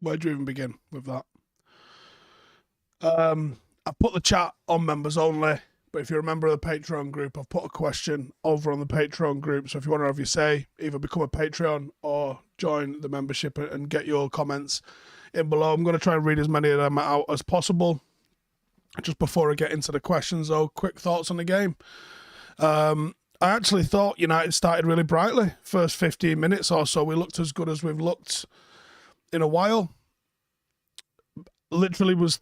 Where do you even begin with that? I put the chat on members only, but if you're a member of the Patreon group, I've put a question over on the Patreon group. So if you want to have your say, either become a Patreon or join the membership and get your comments in below. I'm going to try and read as many of them out as possible. Just before I get into the questions, though, quick thoughts on the game. I actually thought United started really brightly. First 15 minutes or so, we looked as good as we've looked in a while. Literally was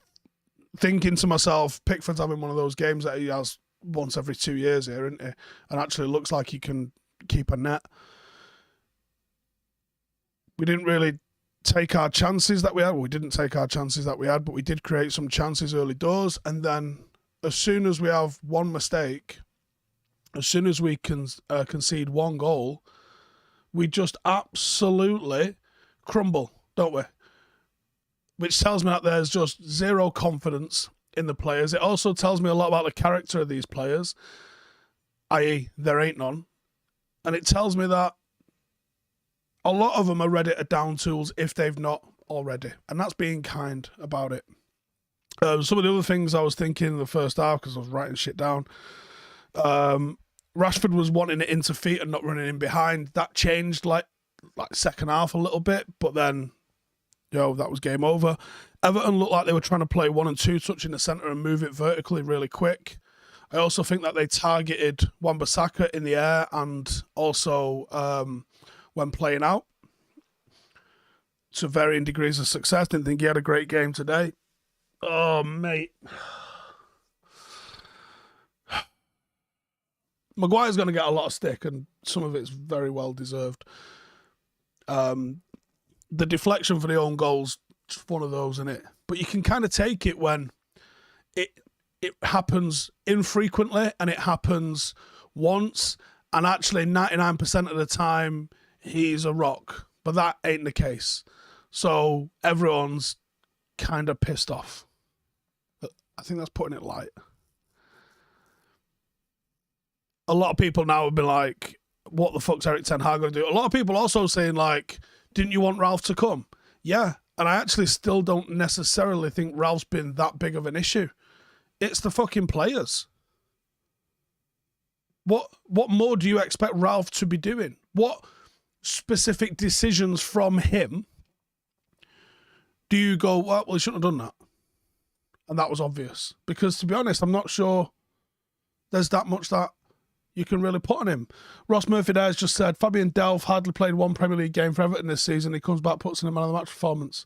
thinking to myself, Pickford's having one of those games that he has once every 2 years here, isn't he? And actually looks like he can keep a net. We didn't really take our chances that we had. Well, we didn't take our chances that we had, but we did create some chances early doors. And then as soon as we have one mistake, as soon as we can concede one goal, we just absolutely crumble, don't we? Which tells me that there's just zero confidence in the players. It also tells me a lot about the character of these players, i.e. there ain't none. And it tells me that a lot of them are ready to down tools if they've not already. And that's being kind about it. Some of the other things I was thinking in the first half, because I was writing shit down, Rashford was wanting it into feet and not running in behind. That changed like second half a little bit, but then that was game over. Everton looked like they were trying to play 1 and 2 touch in the centre and move it vertically really quick. I also think that they targeted Wan-Bissaka in the air and also when playing out to varying degrees of success. Didn't think he had a great game today. Oh, mate. Maguire's going to get a lot of stick, and some of it's very well deserved. The deflection for the own goal's just one of those, isn't it? But you can kind of take it when it happens infrequently and it happens once, and actually 99% of the time he's a rock. But that ain't the case. So everyone's kind of pissed off. I think that's putting it light. A lot of people now have been like, what the fuck's Erik ten Hag going to do? A lot of people also saying like, didn't you want Ralph to come? Yeah, and I actually still don't necessarily think Ralph's been that big of an issue. It's the fucking players. What more do you expect Ralph to be doing? What specific decisions from him do you go, well, he shouldn't have done that? And that was obvious. Because to be honest, I'm not sure there's that much that you can really put on him. Ross Murphy there has just said, Fabian Delph hardly played one Premier League game for Everton this season. He comes back, puts in a man of the match performance.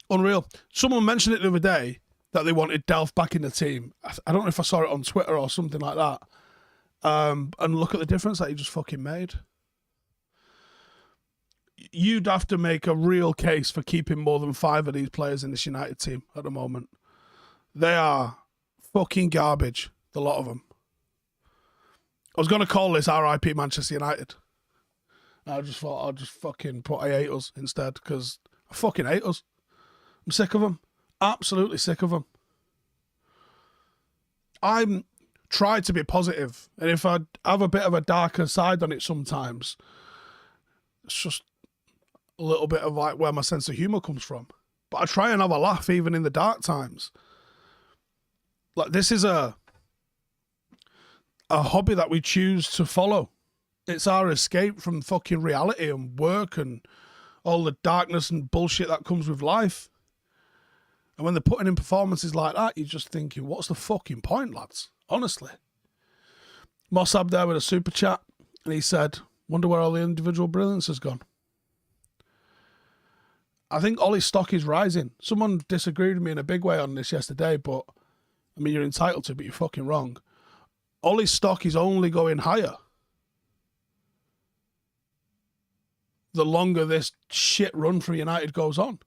Unreal. Someone mentioned it the other day that they wanted Delph back in the team. I don't know if I saw it on Twitter or something like that. And look at the difference that he just fucking made. You'd have to make a real case for keeping more than 5 of these players in this United team at the moment. They are fucking garbage, the lot of them. I was going to call this RIP Manchester United. I just thought I'd just fucking put I hate us instead, because I fucking hate us. I'm sick of them. Absolutely sick of them. I'm tried to be positive, and if I have a bit of a darker side on it sometimes, it's just a little bit of like where my sense of humour comes from. But I try and have a laugh even in the dark times. Like, this is a hobby that we choose to follow. It's our escape from fucking reality and work and all the darkness and bullshit that comes with life. And when they're putting in performances like that, you're just thinking, what's the fucking point, lads? Honestly. Mossab there with a super chat, and he said, wonder where all the individual brilliance has gone. I think Ollie's stock is rising. Someone disagreed with me in a big way on this yesterday, but I mean, you're entitled to, but you're fucking wrong. Ollie's stock is only going higher the longer this shit run for United goes on.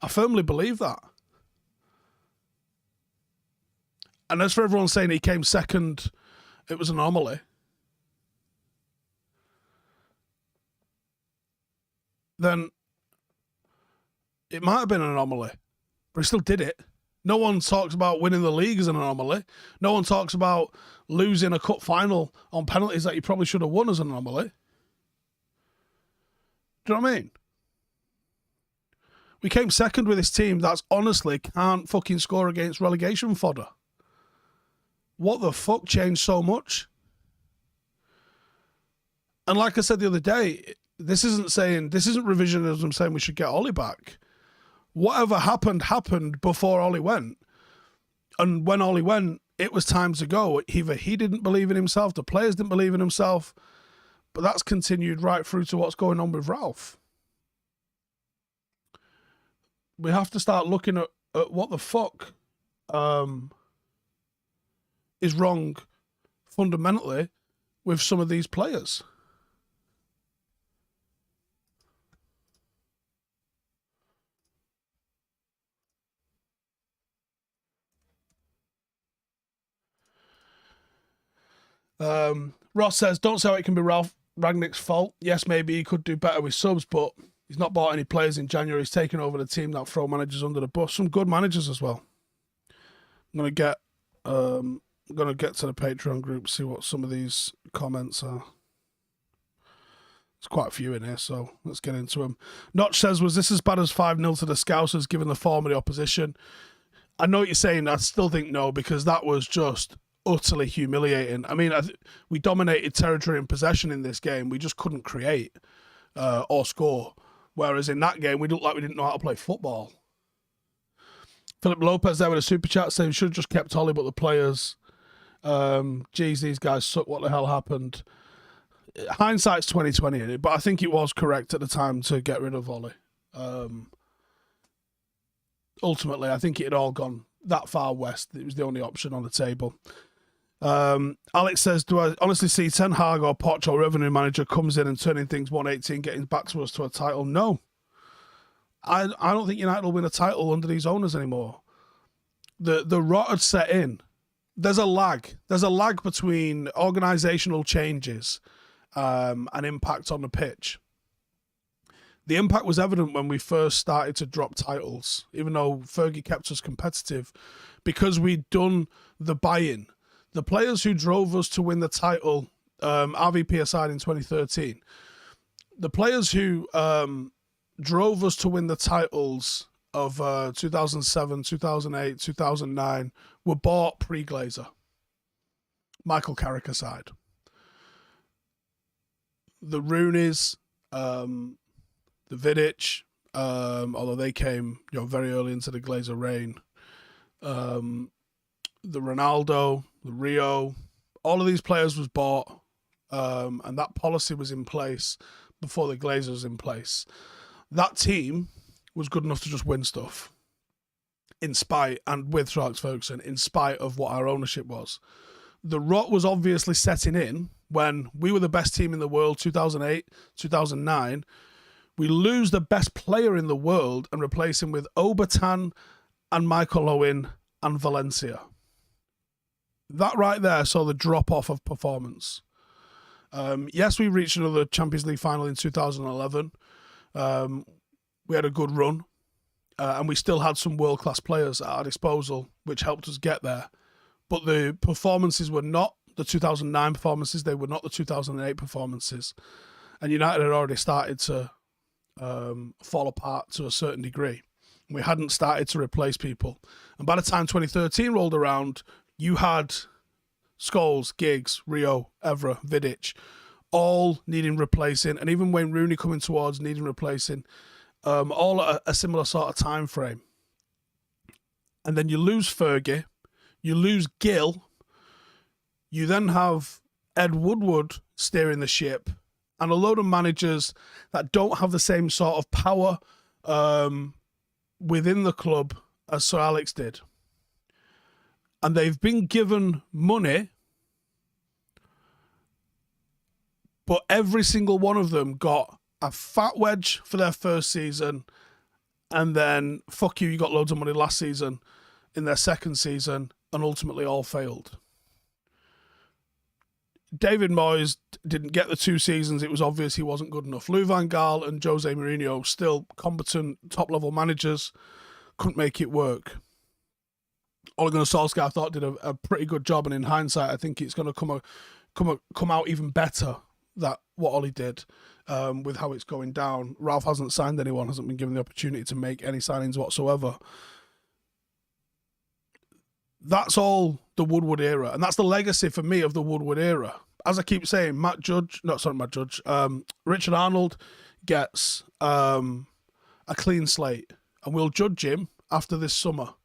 I firmly believe that. And as for everyone saying he came second, it was an anomaly, then it might have been an anomaly, but he still did it. No one talks about winning the league as an anomaly. No one talks about losing a cup final on penalties that you probably should have won as an anomaly. Do you know what I mean? We came second with this team that's honestly can't fucking score against relegation fodder. What the fuck changed so much? And like I said the other day, this isn't revisionism saying we should get Ollie back. Whatever happened before Ollie went. And when Ollie went, it was time to go. Either he didn't believe in himself, the players didn't believe in himself, but that's continued right through to what's going on with Ralph. We have to start looking at what the fuck is wrong fundamentally with some of these players. Ross says, don't say how it can be Ralph Rangnick's fault. Yes, maybe he could do better with subs, but he's not bought any players in January. He's taken over the team that throw managers under the bus. Some good managers as well. I'm gonna get to the Patreon group, see what some of these comments are. There's quite a few in here, so let's get into them. Notch says, was this as bad as 5-0 to the Scousers given the form of the opposition? I know what you're saying. I still think no, because that was just utterly humiliating. I mean, we dominated territory and possession in this game. We just couldn't create or score. Whereas in that game, we looked like we didn't know how to play football. Philip Lopez there with a super chat saying, should have just kept Ollie, but the players, geez, these guys suck. What the hell happened? Hindsight's 2020 in it, but I think it was correct at the time to get rid of Ollie. Ultimately, I think it had all gone that far west. It was the only option on the table. Alex says, do I honestly see Ten Hag or Poch or revenue manager comes in and turning things 180 and getting back to us to a title? No. I don't think United will win a title under these owners anymore. The rot had set in. There's a lag. There's a lag between organisational changes and impact on the pitch. The impact was evident when we first started to drop titles, even though Fergie kept us competitive, because we'd done the buy-in. The players who drove us to win the title, RVP aside in 2013, the players who drove us to win the titles of 2007, 2008, 2009 were bought pre-Glazer. Michael Carrick aside. The Rooneys, the Vidic, although they came very early into the Glazer reign, the Ronaldo, the Rio, all of these players was bought, and that policy was in place before the Glazer was in place. That team was good enough to just win stuff, in spite, and with Sir Alex Ferguson, in spite of what our ownership was. The rot was obviously setting in when we were the best team in the world, 2008, 2009. We lose the best player in the world and replace him with Obertan and Michael Owen and Valencia. That right there saw the drop-off of performance. Yes, we reached another Champions League final in 2011. We had a good run, and we still had some world-class players at our disposal, which helped us get there. But the performances were not the 2009 performances. They were not the 2008 performances. And United had already started to fall apart to a certain degree. We hadn't started to replace people. And by the time 2013 rolled around, you had Scholes, Giggs, Rio, Evra, Vidic, all needing replacing, and even Wayne Rooney coming towards needing replacing, all at a similar sort of time frame. And then you lose Fergie, you lose Gill, you then have Ed Woodward steering the ship, and a load of managers that don't have the same sort of power within the club as Sir Alex did. And they've been given money, but every single one of them got a fat wedge for their first season, and then, fuck you, you got loads of money last season in their second season, and ultimately all failed. David Moyes didn't get the 2 seasons. It was obvious he wasn't good enough. Lou Van Gaal and Jose Mourinho, still competent top-level managers, couldn't make it work. Ole Gunnar Solskjaer, I thought, did a pretty good job, and in hindsight, I think it's going to come out even better that what Ollie did. with how it's going down. Ralph hasn't signed anyone, hasn't been given the opportunity to make any signings whatsoever. That's all the Woodward era, and that's the legacy for me of the Woodward era. As I keep saying, Richard Arnold gets a clean slate, and we'll judge him after this summer.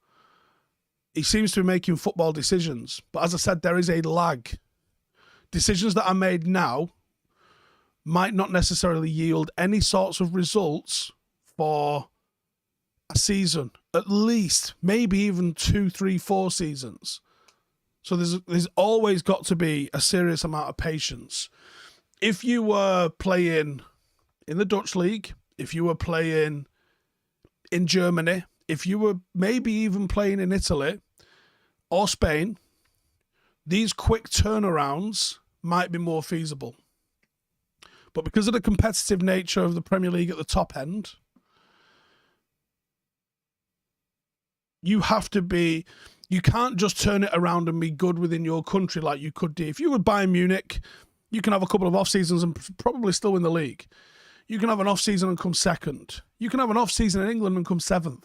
He seems to be making football decisions, but as I said, there is a lag. Decisions that are made now might not necessarily yield any sorts of results for a season, at least, maybe even 2, 3, 4 seasons. So there's always got to be a serious amount of patience. If you were playing in the Dutch league, if you were playing in Germany, if you were maybe even playing in Italy or Spain, these quick turnarounds might be more feasible. But because of the competitive nature of the Premier League at the top end, you can't just turn it around and be good within your country like you could do. If you were Bayern Munich, you can have a couple of off seasons and probably still win the league. You can have an off season and come second. You can have an off season in England and come 7th.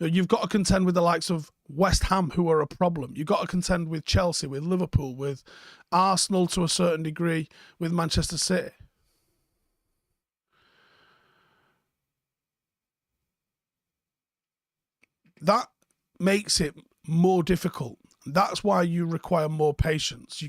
You've got to contend with the likes of West Ham, who are a problem. You've got to contend with Chelsea, with Liverpool, with Arsenal to a certain degree, with Manchester City. That makes it more difficult. That's why you require more patience.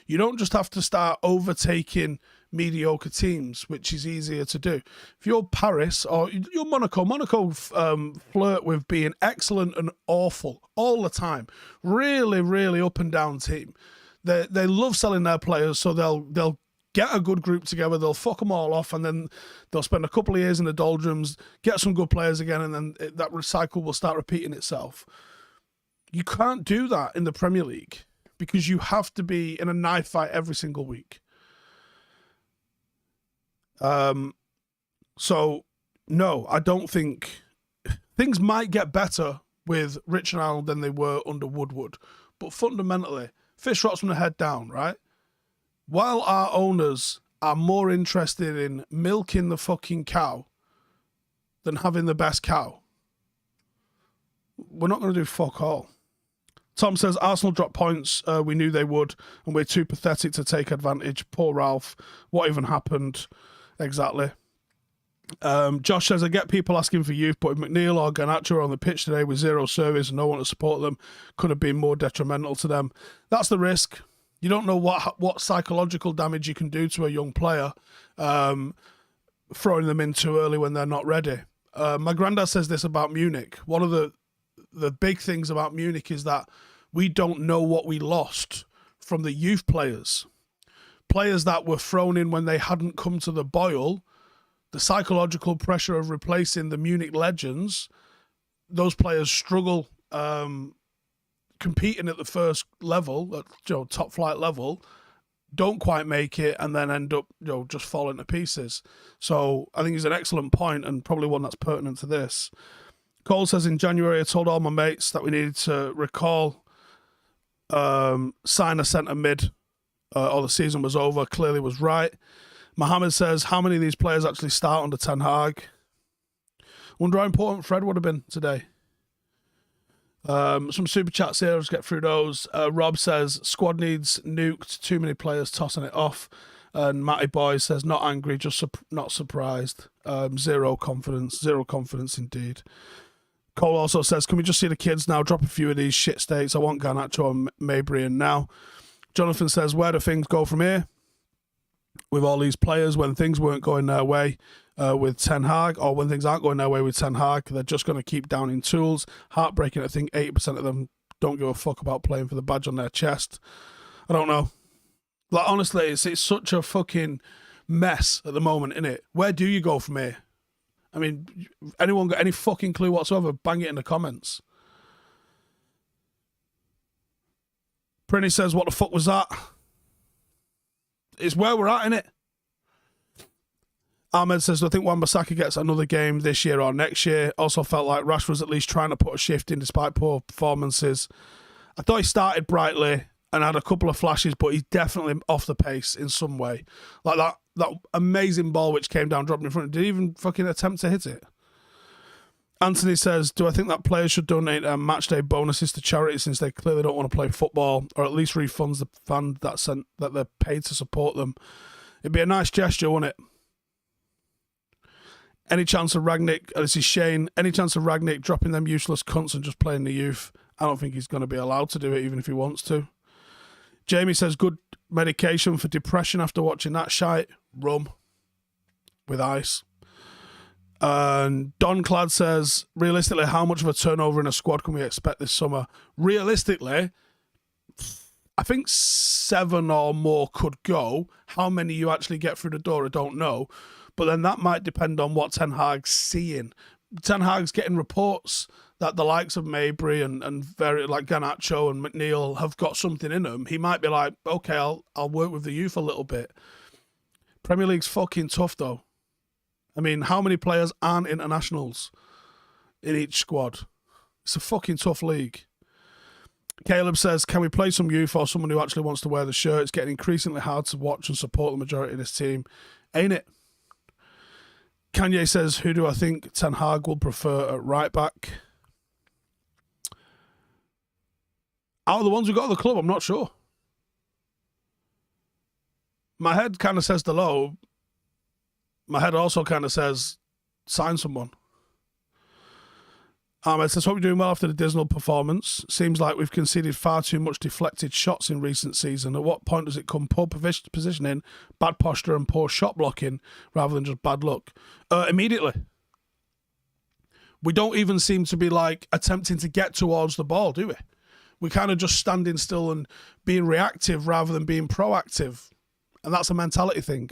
You don't just have to start overtaking mediocre teams, which is easier to do. If you're Paris or you're Monaco flirt with being excellent and awful all the time. Really, really up and down team. They love selling their players, so they'll get a good group together, they'll fuck them all off, and then they'll spend a couple of years in the doldrums, get some good players again, and then that cycle will start repeating itself. You can't do that in the Premier League because you have to be in a knife fight every single week. So, no, I don't think... Things might get better with Richard Arnold than they were under Woodward, but fundamentally, fish rots from the head down, right? While our owners are more interested in milking the fucking cow than having the best cow, we're not going to do fuck all. Tom says, Arsenal dropped points. We knew they would, and we're too pathetic to take advantage. Poor Ralph. What even happened? Exactly. Josh says, I get people asking for youth, but if McNeil or Garnacho on the pitch today with zero service and no one to support them, could have been more detrimental to them. That's the risk. You don't know what psychological damage you can do to a young player, throwing them in too early when they're not ready. My granddad says this about Munich. One of the big things about Munich is that we don't know what we lost from the youth players. Players that were thrown in when they hadn't come to the boil, the psychological pressure of replacing the Munich legends, those players struggle competing at the first level, at top flight level, don't quite make it, and then end up just falling to pieces. So I think it's an excellent point and probably one that's pertinent to this. Cole says, in January, I told all my mates that we needed to recall, sign a centre mid, or the season was over. Clearly was right. Mohammed says, how many of these players actually start under Ten Hag? Wonder how important Fred would have been today. Some super chats here. I'll just get through those. Rob says, squad needs nuked. Too many players tossing it off. And Matty Boy says, not angry, just not surprised. Zero confidence. Zero confidence indeed. Cole also says, can we just see the kids now drop a few of these shit states? I want Garnacho and Mabry in now. Jonathan says, where do things go from here? With all these players, when things weren't going their way with Ten Hag, or when things aren't going their way with Ten Hag, they're just going to keep downing tools. Heartbreaking, I think 80% of them don't give a fuck about playing for the badge on their chest. I don't know. Like, honestly, it's such a fucking mess at the moment, innit? Where do you go from here? I mean, anyone got any fucking clue whatsoever? Bang it in the comments. Prinny says, what the fuck was that? It's where we're at, innit? Ahmed says, I think Wan-Bissaka gets another game this year or next year. Also felt like Rashford's at least trying to put a shift in despite poor performances. I thought he started brightly. and had a couple of flashes, but he's definitely off the pace in some way. Like that amazing ball which came down, dropped in front. Did he even fucking attempt to hit it? Anthony says, do I think that players should donate match day bonuses to charity since they clearly don't want to play football, or at least refunds the fund that they're paid to support them? It'd be a nice gesture, wouldn't it? Any chance of Ragnick, this is Shane, any chance of Ragnick dropping them useless cunts and just playing the youth? I don't think he's going to be allowed to do it, even if he wants to. Jamie says, good medication for depression after watching that shite. Rum. With ice. And Don Clad says, realistically, how much of a turnover in a squad can we expect this summer? Realistically, I think 7 or more could go. How many you actually get through the door, I don't know. But then that might depend on what Ten Hag's seeing. Ten Hag's getting reports that the likes of Mabry and very like Garnacho and McNeil have got something in them. He might be like, okay, I'll work with the youth a little bit. Premier League's fucking tough though. I mean, how many players aren't internationals in each squad? It's a fucking tough league. Caleb says, can we play some youth or someone who actually wants to wear the shirt? It's getting increasingly hard to watch and support the majority of this team. Ain't it? Kanye says, who do I think Ten Hag will prefer at right back? Out of the ones who got at the club, I'm not sure. My head kind of says the low. My head also kind of says, sign someone. It says, hope you're doing well after the dismal performance. Seems like we've conceded far too much deflected shots in recent season. At what point does it come poor positioning, bad posture and poor shot blocking rather than just bad luck? Immediately. We don't even seem to be like attempting to get towards the ball, do we? We're kind of just standing still and being reactive rather than being proactive. And that's a mentality thing.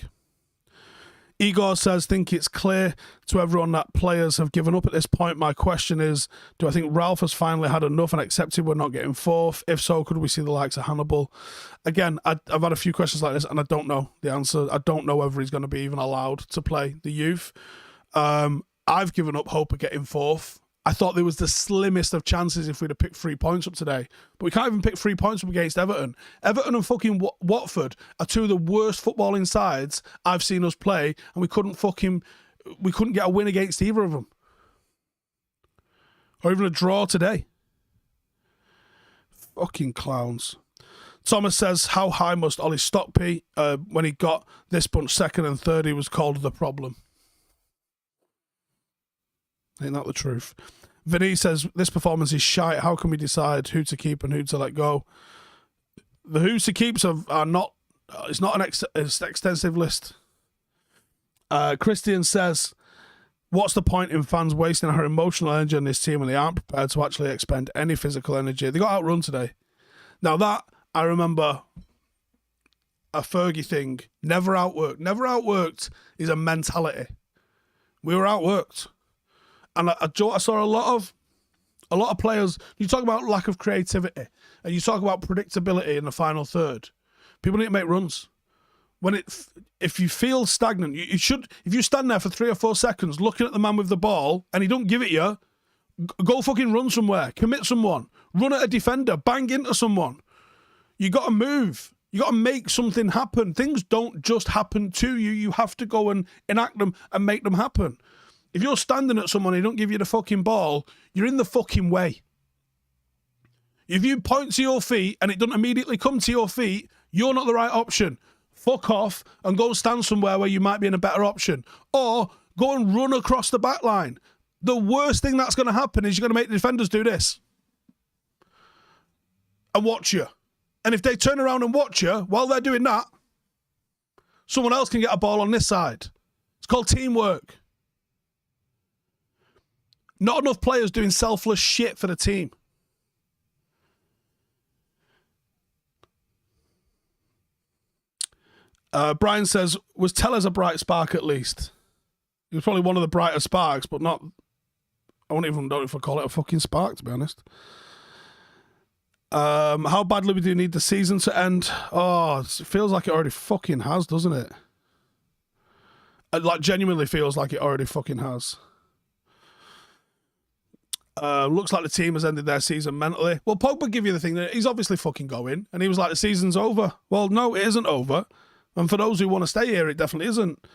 Igor says, think it's clear to everyone that players have given up at this point. My question is, do I think Ralph has finally had enough and accepted we're not getting fourth? If so, could we see the likes of Hannibal? Again, I've had a few questions like this and I don't know the answer. I don't know whether he's going to be even allowed to play the youth. I've given up hope of getting fourth. I thought there was the slimmest of chances if we'd have picked 3 points up today. But we can't even pick 3 points up against Everton. Everton and fucking Watford are two of the worst footballing sides I've seen us play, and we couldn't get a win against either of them. Or even a draw today. Fucking clowns. Thomas says, how high must Ollie stock be? When he got this bunch second and third, he was called the problem. Ain't that the truth? Vinny says, this performance is shite. How can we decide who to keep and who to let go? The who's to keeps are not, it's not an extensive list. Christian says, what's the point in fans wasting our emotional energy on this team when they aren't prepared to actually expend any physical energy? They got outrun today. Now that, I remember a Fergie thing, never outworked. Never outworked is a mentality. We were outworked. And I saw a lot of players. You talk about lack of creativity, and you talk about predictability in the final third. People need to make runs. If you feel stagnant, you should. If you stand there for 3 or 4 seconds looking at the man with the ball and he don't give it you, go fucking run somewhere. Commit someone. Run at a defender. Bang into someone. You got to move. You got to make something happen. Things don't just happen to you. You have to go and enact them and make them happen. If you're standing at someone and they don't give you the fucking ball, you're in the fucking way. If you point to your feet and it doesn't immediately come to your feet, you're not the right option. Fuck off and go stand somewhere where you might be in a better option. Or go and run across the back line. The worst thing that's going to happen is you're going to make the defenders do this. And watch you. And if they turn around and watch you while they're doing that, someone else can get a ball on this side. It's called teamwork. Not enough players doing selfless shit for the team. Brian says, was Tellers a bright spark at least? He was probably one of the brighter sparks, but not... I won't even know if I call it a fucking spark, to be honest. How badly do we need the season to end? Oh, it feels like it already fucking has, doesn't it? It genuinely feels like it already fucking has. Looks like the team has ended their season mentally. Well, Pogba give you the thing that he's obviously fucking going, and he was like, the season's over. Well, no, it isn't over. And for those who want to stay here, it definitely isn't.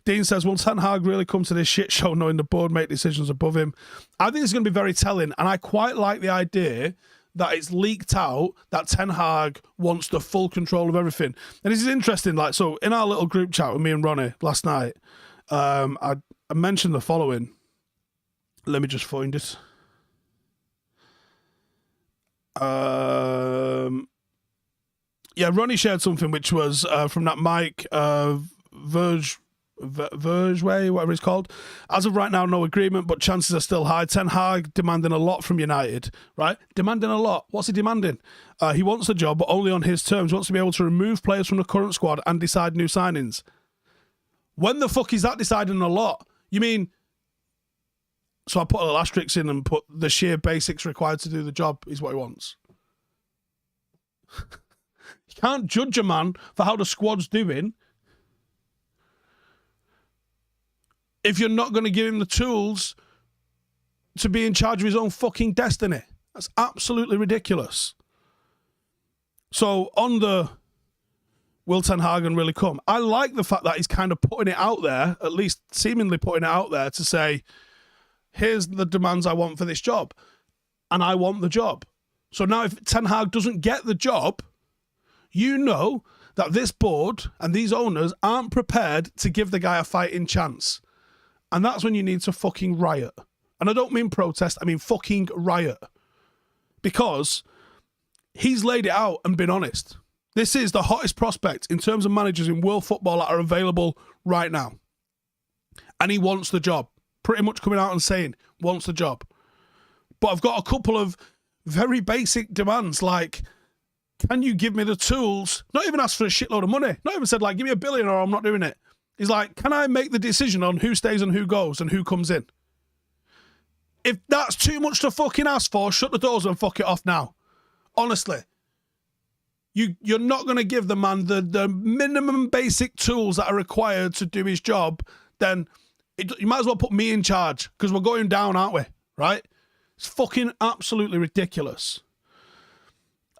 Dean says, will Ten Hag really come to this shit show knowing the board make decisions above him? I think it's going to be very telling, and I quite like the idea that it's leaked out that Ten Hag wants the full control of everything. And this is interesting. Like, so in our little group chat with me and Ronnie last night, I mentioned the following. Let me just find it. Ronnie shared something which was from that Mike Verge way, whatever it's called. As of right now, no agreement, but chances are still high. Ten Hag demanding a lot from United, right? Demanding a lot. What's he demanding? He wants the job, but only on his terms. He wants to be able to remove players from the current squad and decide new signings. When the fuck is that deciding a lot? You mean... So I put a little asterisk in and put the sheer basics required to do the job is what he wants. You can't judge a man for how the squad's doing if you're not going to give him the tools to be in charge of his own fucking destiny. That's absolutely ridiculous. So on the will Ten Hag really come? I like the fact that he's kind of putting it out there, at least seemingly putting it out there to say, here's the demands I want for this job. And I want the job. So now if Ten Hag doesn't get the job, you know that this board and these owners aren't prepared to give the guy a fighting chance. And that's when you need to fucking riot. And I don't mean protest, I mean fucking riot. Because he's laid it out and been honest. This is the hottest prospect in terms of managers in world football that are available right now. And he wants the job. Pretty much coming out and saying, wants the job. But I've got a couple of very basic demands, like, can you give me the tools? Not even ask for a shitload of money. Not even said, like, give me $1 billion or I'm not doing it. He's like, can I make the decision on who stays and who goes and who comes in? If that's too much to fucking ask for, shut the doors and fuck it off now. Honestly. You're not going to give the man the minimum basic tools that are required to do his job, then... you might as well put me in charge because we're going down, aren't we? Right? It's fucking absolutely ridiculous.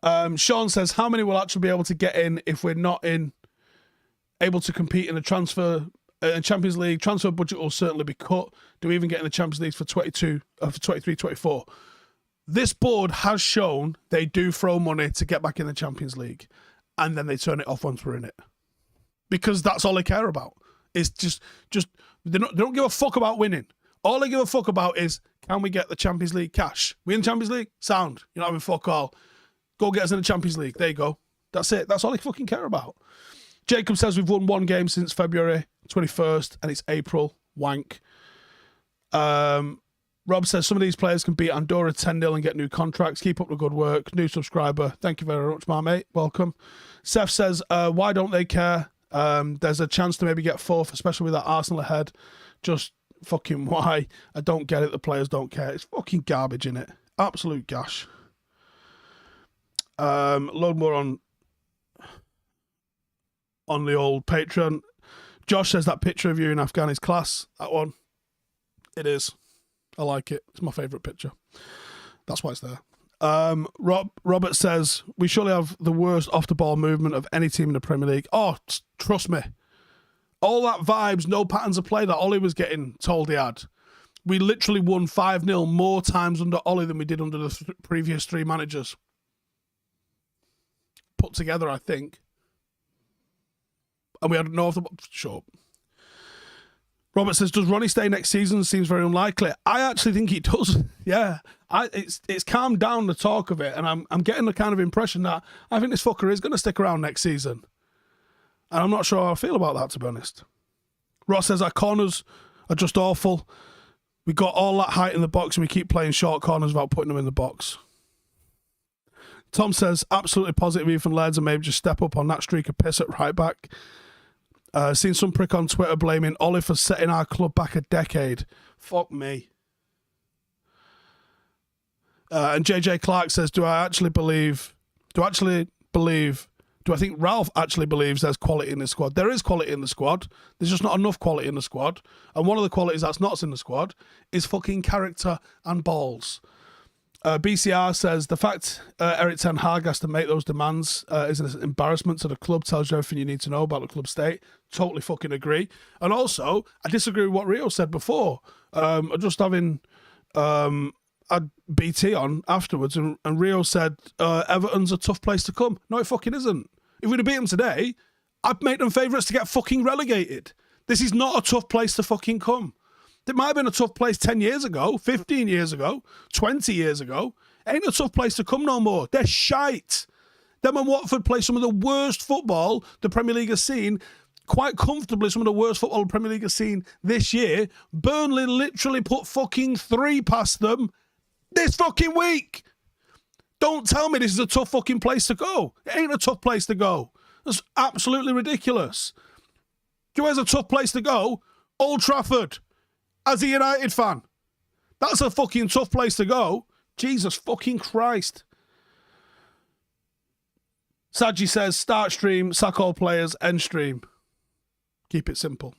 Sean says, how many will actually be able to get in if we're not able to compete in the Champions League? Transfer budget will certainly be cut. Do we even get in the Champions League for 23-24? This board has shown they do throw money to get back in the Champions League, and then they turn it off once we're in it. Because that's all they care about. It's just they don't give a fuck about winning. All they give a fuck about is, can we get the Champions League cash? We in the Champions League? Sound. You're not having fuck all. Go get us in the Champions League. There you go. That's it. That's all they fucking care about. Jacob says we've won one game since February 21st and it's April. Wank. Rob says some of these players can beat Andorra 10-0 and get new contracts. Keep up the good work. New subscriber. Thank you very much, my mate. Welcome. Seth says, why don't they care? There's a chance to maybe get fourth, especially with that Arsenal ahead. Just fucking why? I don't get it. The players don't care. It's fucking garbage, innit? Absolute gash. Load more on the old Patreon. Josh says that picture of you in Afghan is class. That one. It is. I like it. It's my favourite picture. That's why it's there. Robert says, we surely have the worst off-the-ball movement of any team in the Premier League. Oh, trust me. All that vibes, no patterns of play that Ollie was getting told he had. We literally won 5-0 more times under Ollie than we did under the previous three managers. Put together, I think. And we had no off-the-ball... Shut up. Robert says, does Ronnie stay next season? Seems very unlikely. I actually think he does. Yeah. It's calmed down the talk of it, and I'm getting the kind of impression that I think this fucker is going to stick around next season. And I'm not sure how I feel about that, to be honest. Ross says, our corners are just awful. We got all that height in the box, and we keep playing short corners without putting them in the box. Tom says, absolutely positive Ethan Lairds and maybe just step up on that streak of piss at right back. Seen some prick on Twitter blaming Ollie for setting our club back a decade. Fuck me. And JJ Clark says, do I actually believe Do I think Ralph actually believes there's quality in the squad? There is quality in the squad. There's just not enough quality in the squad. And one of the qualities that's not in the squad is fucking character and balls. BCR says, the fact Eric Ten Hag has to make those demands is an embarrassment to the club, tells you everything you need to know about the club state. Totally fucking agree. And also, I disagree with what Rio said before. Just having had BT on afterwards, and Rio said, Everton's a tough place to come. No, it fucking isn't. If we'd have beat them today, I'd make them favourites to get fucking relegated. This is not a tough place to fucking come. It might have been a tough place 10 years ago, 15 years ago, 20 years ago. Ain't a tough place to come no more. They're shite. Them and Watford play some of the worst football the Premier League has seen, quite comfortably some of the worst football the Premier League has seen this year. Burnley literally put fucking 3 past them this fucking week. Don't tell me this is a tough fucking place to go. It ain't a tough place to go. That's absolutely ridiculous. Do you know where's a tough place to go? Old Trafford. As a United fan. That's a fucking tough place to go. Jesus fucking Christ. Saji says, start stream, sack all players, end stream. Keep it simple.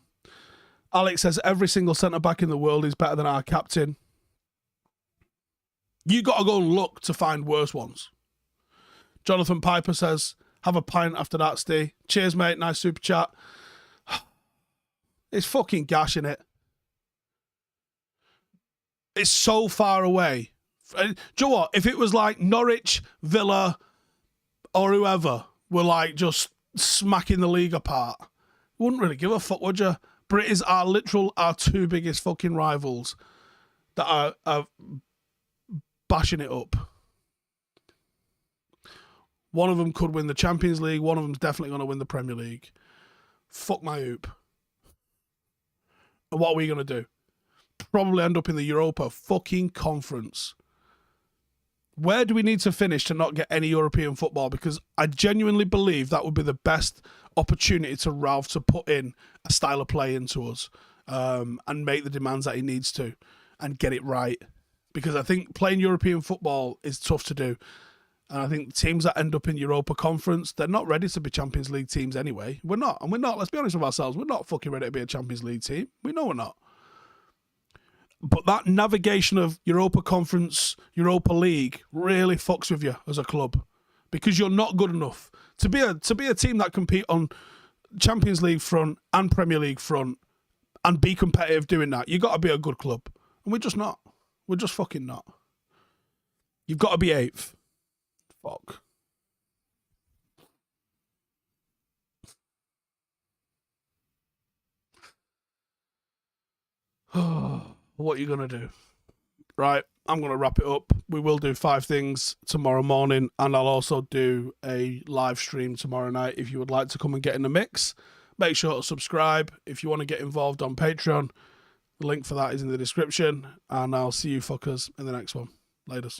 Alex says, every single centre-back in the world is better than our captain. You got to go and look to find worse ones. Jonathan Piper says, have a pint after that, Steve. Cheers, mate. Nice super chat. It's fucking gash, innit? It's so far away. Do you know what? If it was like Norwich, Villa, or whoever were like just smacking the league apart, wouldn't really give a fuck, would you? But it is our 2 biggest fucking rivals that are bashing it up. One of them could win the Champions League. One of them's definitely going to win the Premier League. Fuck my hoop. And what are we going to do? Probably end up in the Europa fucking Conference. Where do we need to finish to not get any European football? Because I genuinely believe that would be the best opportunity to Ralph to put in a style of play into us and make the demands that he needs to and get it right. Because I think playing European football is tough to do. And I think teams that end up in Europa Conference, they're not ready to be Champions League teams anyway. We're not. And we're not. Let's be honest with ourselves. We're not fucking ready to be a Champions League team. We know we're not. But that navigation of Europa Conference, Europa League really fucks with you as a club because you're not good enough to be a team that compete on Champions League front and Premier League front and be competitive doing that. You got to be a good club, and we're just not. We're just fucking not. You've got to be 8th. Fuck. What are you going to do? Right, I'm going to wrap it up. We will do 5 things tomorrow morning, and I'll also do a live stream tomorrow night if you would like to come and get in the mix. Make sure to subscribe if you want to get involved on Patreon. The link for that is in the description, and I'll see you fuckers in the next one. Laters.